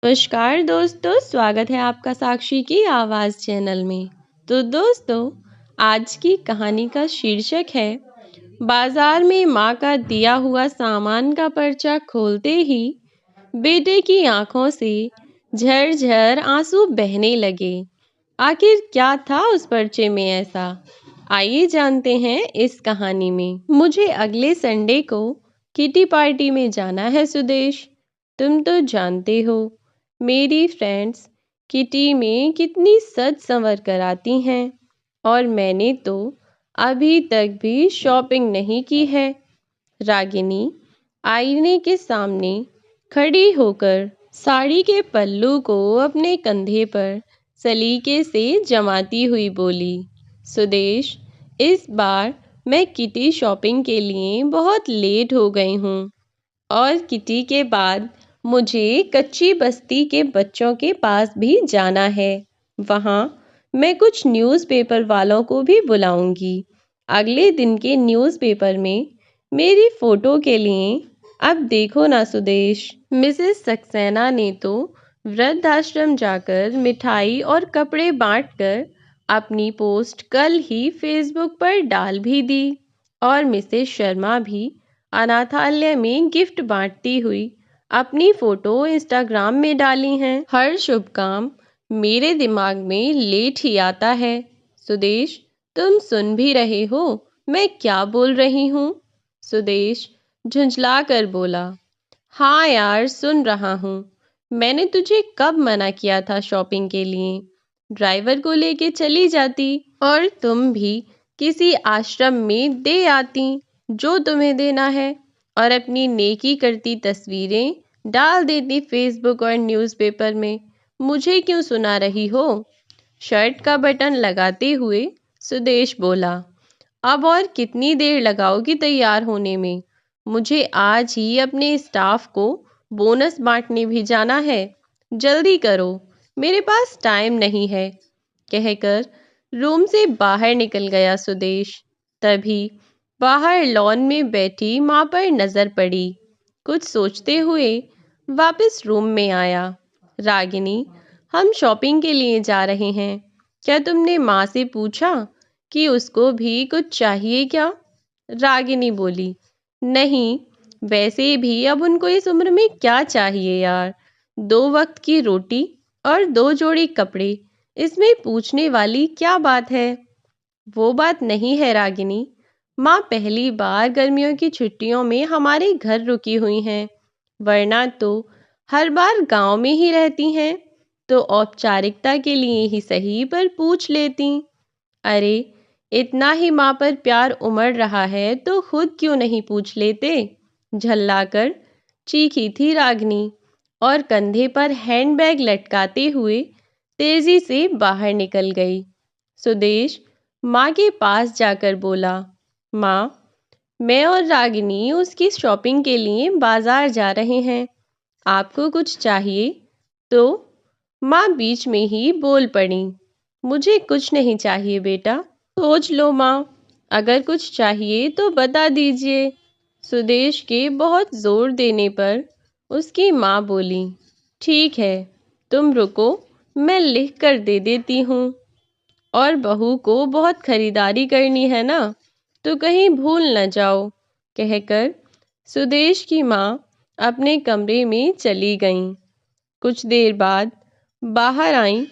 नमस्कार दोस्तों, स्वागत है आपका साक्षी की आवाज़ चैनल में। तो दोस्तों, आज की कहानी का शीर्षक है बाजार में माँ का दिया हुआ सामान का पर्चा खोलते ही बेटे की आंखों से झरझर आंसू बहने लगे। आखिर क्या था उस पर्चे में ऐसा? आइए जानते हैं इस कहानी में। मुझे अगले संडे को किटी पार्टी में जाना है सुदेश। तुम तो जानते हो मेरी फ्रेंड्स किटी में कितनी सज संवर कर आती हैं, और मैंने तो अभी तक भी शॉपिंग नहीं की है। रागिनी आईने के सामने खड़ी होकर साड़ी के पल्लू को अपने कंधे पर सलीके से जमाती हुई बोली, सुदेश, इस बार मैं किटी शॉपिंग के लिए बहुत लेट हो गई हूँ, और किटी के बाद मुझे कच्ची बस्ती के बच्चों के पास भी जाना है। वहाँ मैं कुछ न्यूज़पेपर वालों को भी बुलाऊंगी। अगले दिन के न्यूज़पेपर में मेरी फ़ोटो के लिए अब देखो ना सुदेश। मिसेस सक्सेना ने तो वृद्धाश्रम जाकर मिठाई और कपड़े बांटकर अपनी पोस्ट कल ही फेसबुक पर डाल भी दी, और मिसेस शर्मा भी अनाथालय में गिफ्ट बांटती हुई अपनी फ़ोटो इंस्टाग्राम में डाली हैं। हर शुभ काम मेरे दिमाग में लेट ही आता है। सुदेश, तुम सुन भी रहे हो मैं क्या बोल रही हूँ? सुदेश झुंझला कर बोला, हाँ यार, सुन रहा हूँ। मैंने तुझे कब मना किया था शॉपिंग के लिए? ड्राइवर को लेके चली जाती और तुम भी किसी आश्रम में दे आती जो तुम्हें देना है, और अपनी नेकी करती तस्वीरें डाल देती फेसबुक और न्यूज़पेपर में। मुझे क्यों सुना रही हो? शर्ट का बटन लगाते हुए सुदेश बोला, अब और कितनी देर लगाओगी तैयार होने में? मुझे आज ही अपने स्टाफ को बोनस बांटने भी जाना है। जल्दी करो, मेरे पास टाइम नहीं है, कहकर रूम से बाहर निकल गया सुदेश। तभी बाहर लॉन में बैठी माँ पर नज़र पड़ी। कुछ सोचते हुए वापस रूम में आया। रागिनी, हम शॉपिंग के लिए जा रहे हैं। क्या तुमने माँ से पूछा कि उसको भी कुछ चाहिए क्या? रागिनी बोली, नहीं, वैसे भी अब उनको इस उम्र में क्या चाहिए यार। 2 वक्त की रोटी और 2 जोड़ी कपड़े, इसमें पूछने वाली क्या बात है? वो बात नहीं है रागिनी। माँ पहली बार गर्मियों की छुट्टियों में हमारे घर रुकी हुई हैं, वरना तो हर बार गांव में ही रहती हैं, तो औपचारिकता के लिए ही सही पर पूछ लेती। अरे, इतना ही माँ पर प्यार उमड़ रहा है तो खुद क्यों नहीं पूछ लेते? झल्लाकर चीखी थी रागिनी, और कंधे पर हैंडबैग लटकाते हुए तेजी से बाहर निकल गई। सुदेश माँ के पास जाकर बोला, माँ, मैं और रागिनी उसकी शॉपिंग के लिए बाजार जा रहे हैं। आपको कुछ चाहिए? तो माँ बीच में ही बोल पड़ी, मुझे कुछ नहीं चाहिए बेटा। सोच लो माँ, अगर कुछ चाहिए तो बता दीजिए। सुदेश के बहुत जोर देने पर उसकी माँ बोली, ठीक है, तुम रुको, मैं लिख कर दे देती हूँ। और बहू को बहुत खरीदारी करनी है ना, तो कहीं भूल न जाओ, कहकर सुदेश की माँ अपने कमरे में चली गईं। कुछ देर बाद बाहर आईं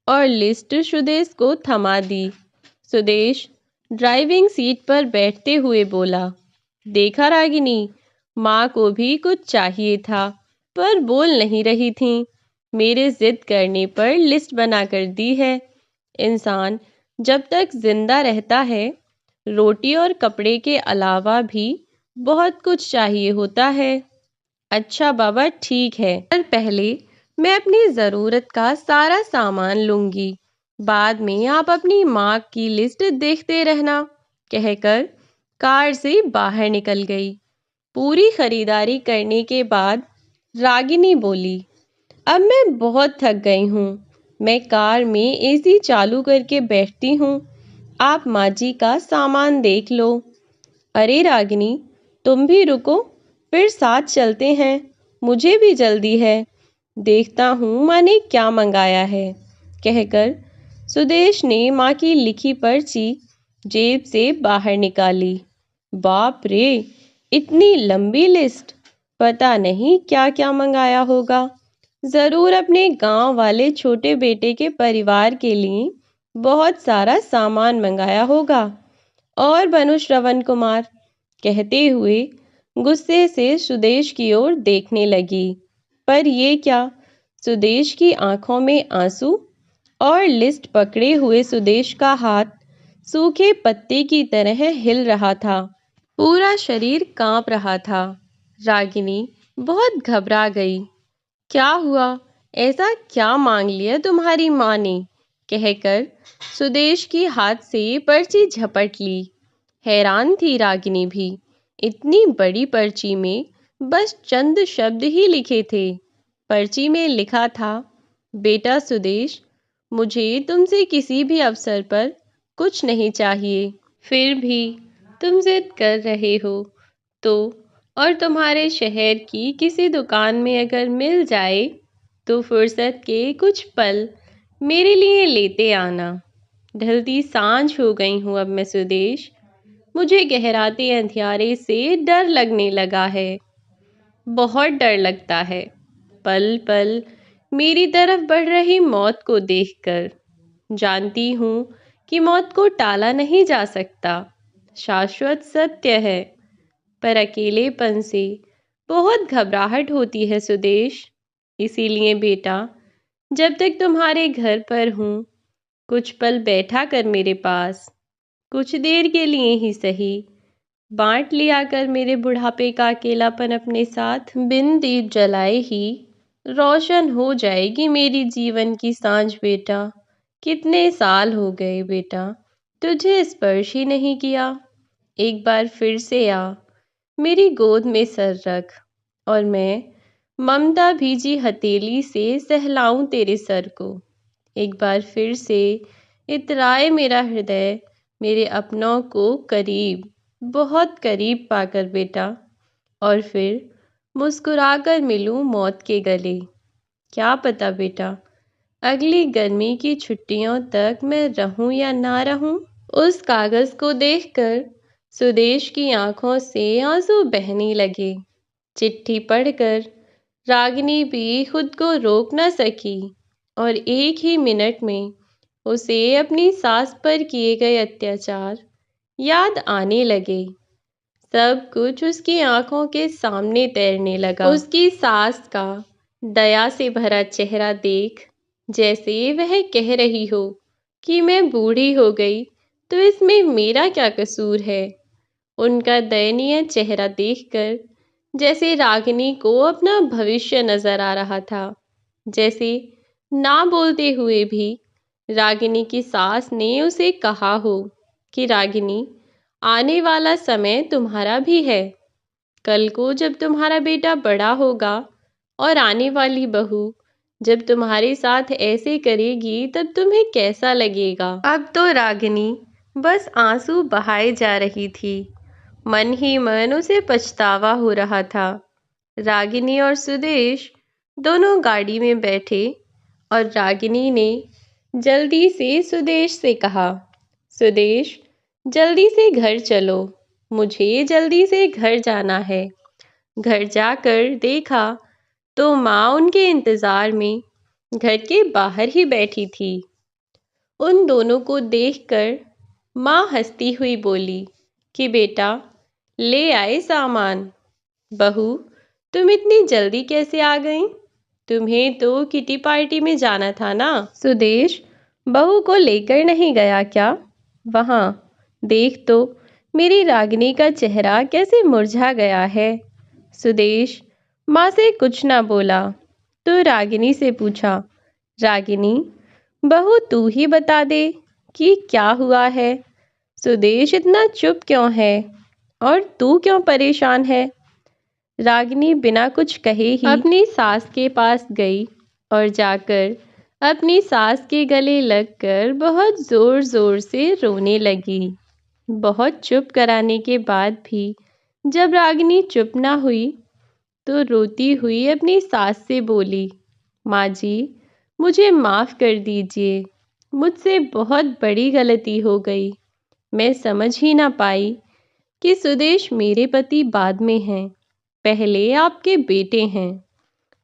और लिस्ट सुदेश को थमा दी। सुदेश ड्राइविंग सीट पर बैठते हुए बोला, देखा रागिनी, माँ को भी कुछ चाहिए था पर बोल नहीं रही थी। मेरे जिद करने पर लिस्ट बना कर दी है। इंसान जब तक जिंदा रहता है, रोटी और कपड़े के अलावा भी बहुत कुछ चाहिए होता है। अच्छा बाबा, ठीक है, पर पहले मैं अपनी ज़रूरत का सारा सामान लूँगी, बाद में आप अपनी माँ की लिस्ट देखते रहना, कहकर कार से बाहर निकल गई। पूरी खरीदारी करने के बाद रागिनी बोली, अब मैं बहुत थक गई हूँ, मैं कार में एसी चालू करके बैठती हूँ, आप माँ जी का सामान देख लो। अरे रागिनी, तुम भी रुको, फिर साथ चलते हैं, मुझे भी जल्दी है। देखता हूँ माँ ने क्या मंगाया है, कहकर सुदेश ने माँ की लिखी पर्ची जेब से बाहर निकाली। बाप रे, इतनी लंबी लिस्ट! पता नहीं क्या क्या मंगाया होगा। जरूर अपने गांव वाले छोटे बेटे के परिवार के लिए बहुत सारा सामान मंगाया होगा। और बनु श्रवण कुमार कहते हुए गुस्से से सुदेश की ओर देखने लगी। पर ये क्या? सुदेश की आंखों में आंसू और लिस्ट पकड़े हुए सुदेश का हाथ सूखे पत्ते की तरह हिल रहा था। पूरा शरीर कांप रहा था। रागिनी बहुत घबरा गई। क्या हुआ? ऐसा क्या मांग लिया तुम्हारी माँ ने? कहकर सुदेश की हाथ से पर्ची झपट ली। हैरान थी रागिनी भी। इतनी बड़ी पर्ची में बस चंद शब्द ही लिखे थे। पर्ची में लिखा था, बेटा सुदेश, मुझे तुमसे किसी भी अवसर पर कुछ नहीं चाहिए, फिर भी तुम जिद कर रहे हो तो, और तुम्हारे शहर की किसी दुकान में अगर मिल जाए तो फुर्सत के कुछ पल मेरे लिए लेते आना। ढलती सांझ हो गई हूँ अब मैं सुदेश। मुझे गहराते अंधियारे से डर लगने लगा है। बहुत डर लगता है पल पल मेरी तरफ बढ़ रही मौत को देखकर। जानती हूँ कि मौत को टाला नहीं जा सकता, शाश्वत सत्य है, पर अकेलेपन से बहुत घबराहट होती है सुदेश। इसीलिए बेटा, जब तक तुम्हारे घर पर हूँ, कुछ पल बैठा कर मेरे पास, कुछ देर के लिए ही सही, बांट लिया कर मेरे बुढ़ापे का अकेलापन अपने साथ। बिन दीप जलाए ही रोशन हो जाएगी मेरी जीवन की सांझ बेटा। कितने साल हो गए बेटा तुझे स्पर्श ही नहीं किया। एक बार फिर से आ, मेरी गोद में सर रख और मैं ममता भीजी हथेली से सहलाऊं तेरे सर को। एक बार फिर से इतराए मेरा हृदय मेरे अपनों को करीब, बहुत करीब पाकर बेटा, और फिर मुस्कुराकर मिलूं मौत के गले। क्या पता बेटा, अगली गर्मी की छुट्टियों तक मैं रहूं या ना रहूं। उस कागज को देखकर सुदेश की आंखों से आंसू बहने लगे। चिट्ठी पढ़कर रागिनी भी खुद को रोक न सकी और एक ही मिनट में उसे अपनी सास पर किए गए अत्याचार याद आने लगे। सब कुछ उसकी आंखों के सामने तैरने लगा। उसकी सास का दया से भरा चेहरा देख, जैसे वह कह रही हो कि मैं बूढ़ी हो गई तो इसमें मेरा क्या कसूर है। उनका दयनीय चेहरा देखकर जैसे रागिनी को अपना भविष्य नजर आ रहा था। जैसे ना बोलते हुए भी रागिनी की सास ने उसे कहा हो कि रागिनी, आने वाला समय तुम्हारा भी है। कल को जब तुम्हारा बेटा बड़ा होगा और आने वाली बहू जब तुम्हारे साथ ऐसे करेगी तब तुम्हें कैसा लगेगा। अब तो रागिनी बस आंसू बहाए जा रही थी। मन ही मन उसे पछतावा हो रहा था। रागिनी और सुदेश दोनों गाड़ी में बैठे और रागिनी ने जल्दी से सुदेश से कहा, सुदेश, जल्दी से घर चलो, मुझे जल्दी से घर जाना है। घर जाकर देखा तो माँ उनके इंतजार में घर के बाहर ही बैठी थी। उन दोनों को देखकर माँ हंसती हुई बोली कि बेटा, ले आए सामान। बहू, तुम इतनी जल्दी कैसे आ गई? तुम्हें तो किटी पार्टी में जाना था ना। सुदेश बहू को लेकर नहीं गया क्या? वहाँ देख तो मेरी रागिनी का चेहरा कैसे मुरझा गया है। सुदेश माँ से कुछ ना बोला तो रागिनी से पूछा, रागिनी, बहू तू ही बता दे कि क्या हुआ है। सुदेश इतना चुप क्यों है और तू क्यों परेशान है। रागिनी बिना कुछ कहे ही अपनी सास के पास गई और जाकर अपनी सास के गले लगकर बहुत जोर जोर से रोने लगी। बहुत चुप कराने के बाद भी जब रागिनी चुप ना हुई तो रोती हुई अपनी सास से बोली, माँ जी, मुझे माफ़ कर दीजिए। मुझसे बहुत बड़ी गलती हो गई। मैं समझ ही ना पाई कि सुदेश मेरे पति बाद में हैं, पहले आपके बेटे हैं।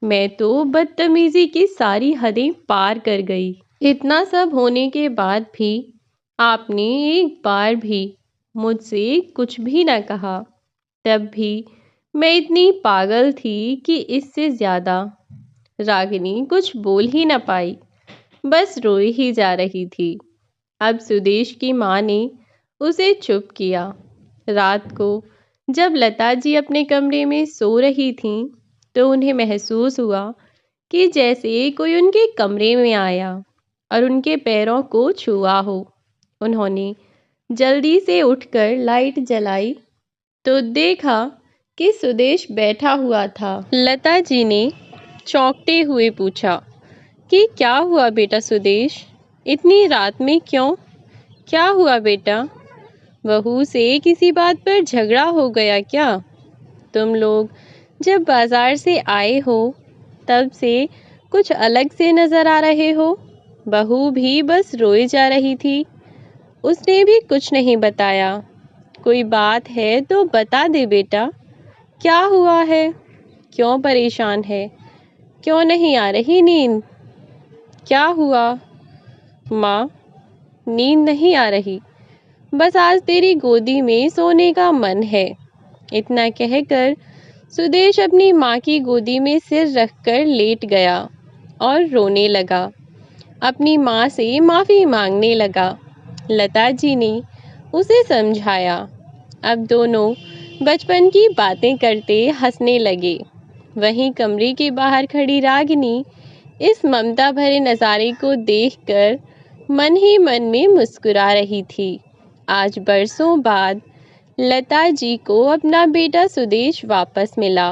मैं तो बदतमीज़ी की सारी हदें पार कर गई। इतना सब होने के बाद भी आपने एक बार भी मुझसे कुछ भी ना कहा। तब भी मैं इतनी पागल थी कि इससे ज़्यादा। रागिनी कुछ बोल ही ना पाई, बस रोई ही जा रही थी। अब सुदेश की माँ ने उसे चुप किया। रात को जब लता जी अपने कमरे में सो रही थीं, तो उन्हें महसूस हुआ कि जैसे कोई उनके कमरे में आया और उनके पैरों को छुआ हो। उन्होंने जल्दी से उठकर लाइट जलाई तो देखा कि सुदेश बैठा हुआ था। लता जी ने चौंकते हुए पूछा कि क्या हुआ बेटा सुदेश, इतनी रात में क्यों? क्या हुआ बेटा? बहू से किसी बात पर झगड़ा हो गया क्या? तुम लोग जब बाजार से आए हो तब से कुछ अलग से नजर आ रहे हो। बहू भी बस रोए जा रही थी, उसने भी कुछ नहीं बताया। कोई बात है तो बता दे बेटा, क्या हुआ है? क्यों परेशान है? क्यों नहीं आ रही नींद? क्या हुआ? माँ, नींद नहीं आ रही, बस आज तेरी गोदी में सोने का मन है। इतना कहकर सुदेश अपनी माँ की गोदी में सिर रखकर लेट गया और रोने लगा। अपनी माँ से माफ़ी मांगने लगा। लता जी ने उसे समझाया। अब दोनों बचपन की बातें करते हंसने लगे। वहीं कमरे के बाहर खड़ी रागिनी इस ममता भरे नज़ारे को देखकर मन ही मन में मुस्कुरा रही थी। आज बरसों बाद लता जी को अपना बेटा सुदेश वापस मिला।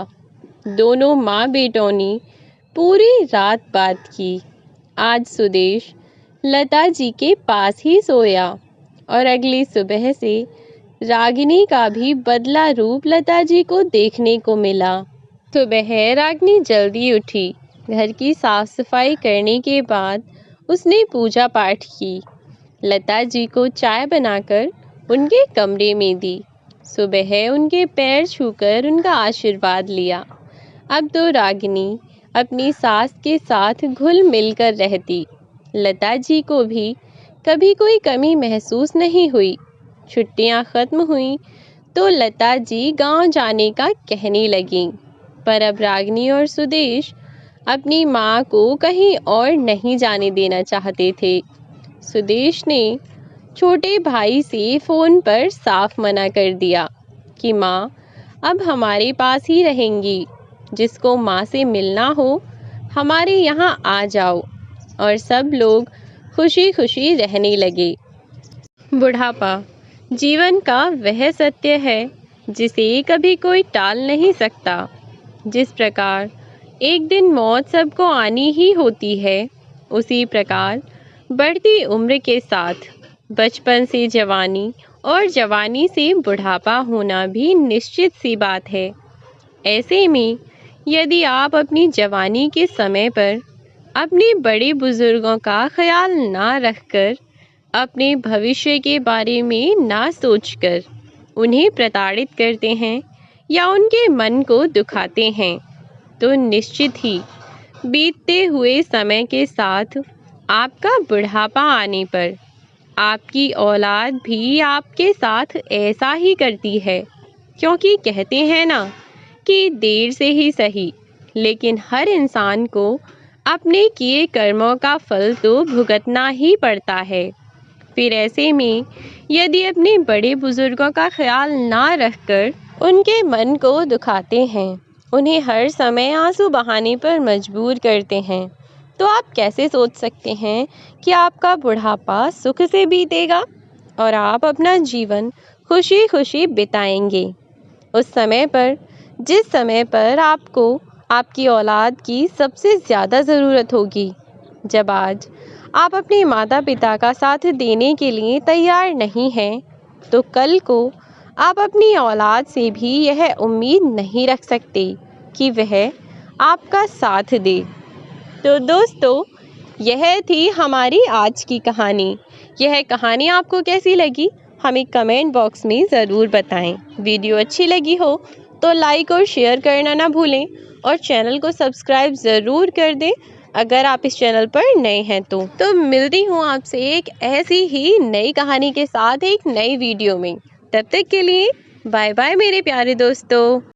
दोनों माँ बेटों ने पूरी रात बात की। आज सुदेश लता जी के पास ही सोया और अगली सुबह से रागिनी का भी बदला रूप लता जी को देखने को मिला। सुबह रागिनी जल्दी उठी। घर की साफ सफाई करने के बाद उसने पूजा पाठ की। लता जी को चाय बनाकर उनके कमरे में दी। सुबह उनके पैर छूकर उनका आशीर्वाद लिया। अब तो रागिनी अपनी सास के साथ घुल मिलकर रहती। लता जी को भी कभी कोई कमी महसूस नहीं हुई। छुट्टियां खत्म हुई तो लता जी गांव जाने का कहने लगीं। पर अब रागिनी और सुदेश अपनी माँ को कहीं और नहीं जाने देना चाहते थे। सुदेश ने छोटे भाई से फ़ोन पर साफ मना कर दिया कि माँ अब हमारे पास ही रहेंगी। जिसको माँ से मिलना हो हमारे यहाँ आ जाओ। और सब लोग खुशी खुशी रहने लगे। बुढ़ापा जीवन का वह सत्य है जिसे कभी कोई टाल नहीं सकता। जिस प्रकार एक दिन मौत सबको आनी ही होती है, उसी प्रकार बढ़ती उम्र के साथ बचपन से जवानी और जवानी से बुढ़ापा होना भी निश्चित सी बात है। ऐसे में यदि आप अपनी जवानी के समय पर अपने बड़े बुजुर्गों का ख्याल ना रखकर, अपने भविष्य के बारे में ना सोचकर उन्हें प्रताड़ित करते हैं या उनके मन को दुखाते हैं, तो निश्चित ही बीतते हुए समय के साथ आपका बुढ़ापा आने पर आपकी औलाद भी आपके साथ ऐसा ही करती है। क्योंकि कहते हैं ना कि देर से ही सही, लेकिन हर इंसान को अपने किए कर्मों का फल तो भुगतना ही पड़ता है। फिर ऐसे में यदि अपने बड़े बुजुर्गों का ख्याल ना रखकर उनके मन को दुखाते हैं, उन्हें हर समय आंसू बहाने पर मजबूर करते हैं, तो आप कैसे सोच सकते हैं कि आपका बुढ़ापा सुख से बीतेगा और आप अपना जीवन खुशी खुशी बिताएंगे। उस समय पर, जिस समय पर आपको आपकी औलाद की सबसे ज़्यादा ज़रूरत होगी। जब आज आप अपने माता पिता का साथ देने के लिए तैयार नहीं हैं, तो कल को आप अपनी औलाद से भी यह उम्मीद नहीं रख सकते कि वह आपका साथ दे। तो दोस्तों, यह थी हमारी आज की कहानी। यह कहानी आपको कैसी लगी हमें कमेंट बॉक्स में ज़रूर बताएं। वीडियो अच्छी लगी हो तो लाइक और शेयर करना ना भूलें और चैनल को सब्सक्राइब ज़रूर कर दें अगर आप इस चैनल पर नए हैं तो मिलती हूँ आपसे एक ऐसी ही नई कहानी के साथ एक नई वीडियो में। तब तक के लिए बाय बाय मेरे प्यारे दोस्तों।